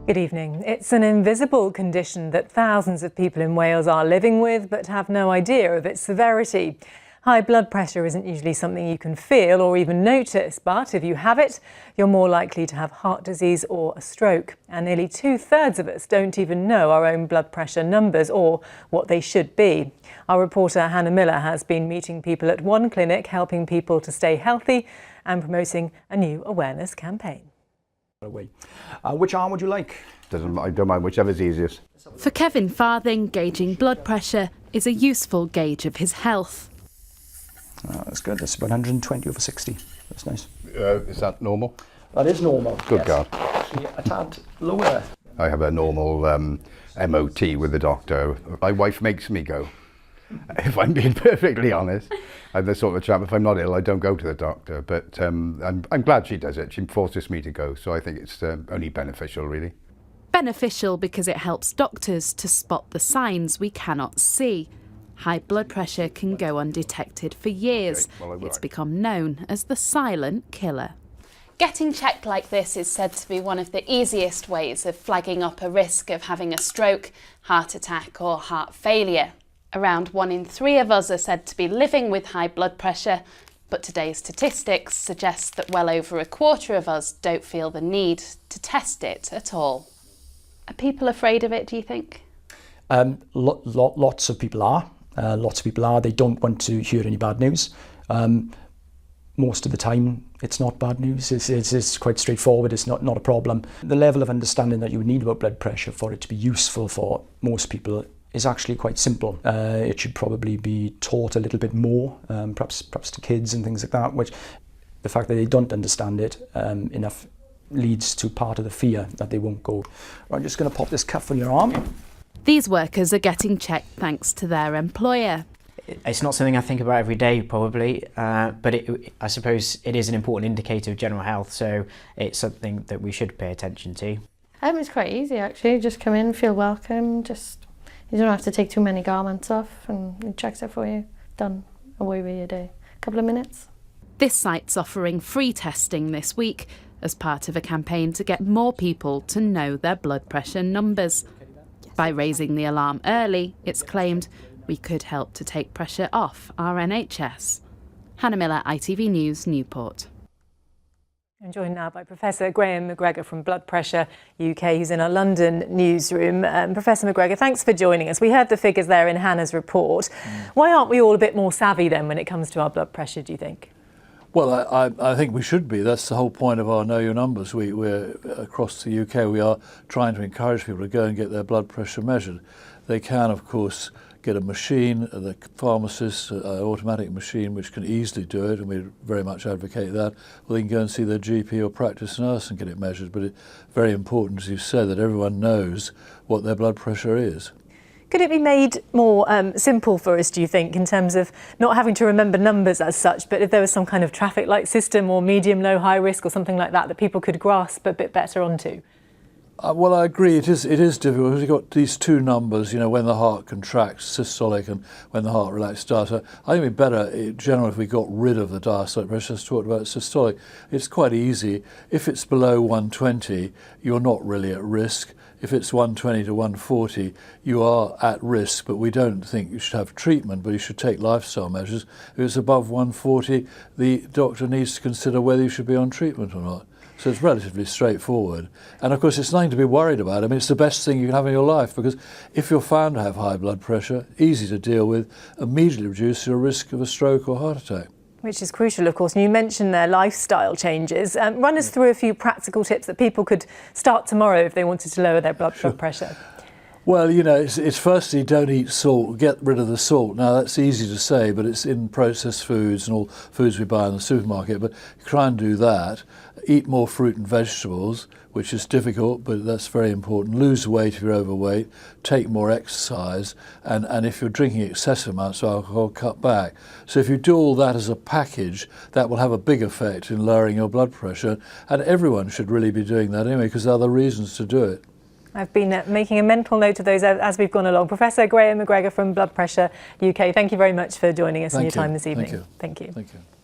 Good evening. It's an invisible condition that thousands of people in Wales are living with but have no idea of its severity. High blood pressure isn't usually something you can feel or even notice, but if you have it, you're more likely to have heart disease or a stroke. And nearly 2/3 of us don't even know our own blood pressure numbers or what they should be. Our reporter Hannah Miller has been meeting people at one clinic, helping people to stay healthy and promoting a new awareness campaign. Which arm would you like? I don't mind, whichever's easiest. For Kevin Farthing, gauging blood pressure is a useful gauge of his health. That's good. That's 120/60. That's nice. Is that normal? That is normal. Good, yes. God. Actually, a tad lower. I have a normal MOT with the doctor. My wife makes me go, if I'm being perfectly honest. I'm the sort of chap, if I'm not ill, I don't go to the doctor. But I'm glad she does it. She forces me to go, so I think it's only beneficial, really. Beneficial because it helps doctors to spot the signs we cannot see. High blood pressure can go undetected for years. It's become known as the silent killer. Getting checked like this is said to be one of the easiest ways of flagging up a risk of having a stroke, heart attack or heart failure. Around 1 in 3 of us are said to be living with high blood pressure, but today's statistics suggest that well over a quarter of us don't feel the need to test it at all. Are people afraid of it, do you think? Lots of people are. They don't want to hear any bad news. Most of the time, it's not bad news. It's quite straightforward. It's not a problem. The level of understanding that you need about blood pressure for it to be useful for most people is actually quite simple. It should probably be taught a little bit more, perhaps to kids and things like that, which the fact that they don't understand it enough leads to part of the fear that they won't go. I'm just going to pop this cuff on your arm. These workers are getting checked thanks to their employer. It's not something I think about every day, probably, but I suppose it is an important indicator of general health, so it's something that we should pay attention to. It's quite easy, actually. Just come in, feel welcome, you don't have to take too many garments off and it checks it for you. Done. Away with your day. A couple of minutes. This site's offering free testing this week as part of a campaign to get more people to know their blood pressure numbers. By raising the alarm early, it's claimed, we could help to take pressure off our NHS. Hannah Miller, ITV News, Newport. I'm joined now by Professor Graham McGregor from Blood Pressure UK, who's in our London newsroom. Professor McGregor, thanks for joining us. We heard the figures there in Hannah's report. Why aren't we all a bit more savvy then when it comes to our blood pressure, do you think? Well, I think we should be. That's the whole point of our Know Your Numbers. We're across the UK, we are trying to encourage people to go and get their blood pressure measured. They can, of course, get a machine, the pharmacist, an automatic machine which can easily do it, and we very much advocate that. Or they can go and see their GP or practice nurse and get it measured. But it's very important, as you said, that everyone knows what their blood pressure is. Could it be made more simple for us, do you think, in terms of not having to remember numbers as such, but if there was some kind of traffic light system or medium, low, high risk or something like that people could grasp a bit better onto? Well, I agree. It is difficult because you've got these two numbers. You know, when the heart contracts, systolic, and when the heart relaxes, diastolic. I think it'd be better, in general, if we got rid of the diastolic pressure. Just talked about systolic. It's quite easy. If it's below 120, you're not really at risk. If it's 120 to 140, you are at risk, but we don't think you should have treatment, but you should take lifestyle measures. If it's above 140, the doctor needs to consider whether you should be on treatment or not. So it's relatively straightforward. And of course, it's nothing to be worried about. I mean, it's the best thing you can have in your life, because if you're found to have high blood pressure, easy to deal with, immediately reduce your risk of a stroke or heart attack. Which is crucial, of course. And you mentioned their lifestyle changes. Run us through a few practical tips that people could start tomorrow if they wanted to lower their blood pressure. Well, you know, it's firstly, don't eat salt, get rid of the salt. Now, that's easy to say, but it's in processed foods and all foods we buy in the supermarket. But try and do that. Eat more fruit and vegetables, which is difficult, but that's very important. Lose weight if you're overweight. Take more exercise. And if you're drinking excessive amounts of alcohol, cut back. So if you do all that as a package, that will have a big effect in lowering your blood pressure. And everyone should really be doing that anyway, because there are other reasons to do it. I've been making a mental note of those as we've gone along. Professor Graham McGregor from Blood Pressure UK, thank you very much for joining us and your time this evening. Thank you. Thank you. Thank you.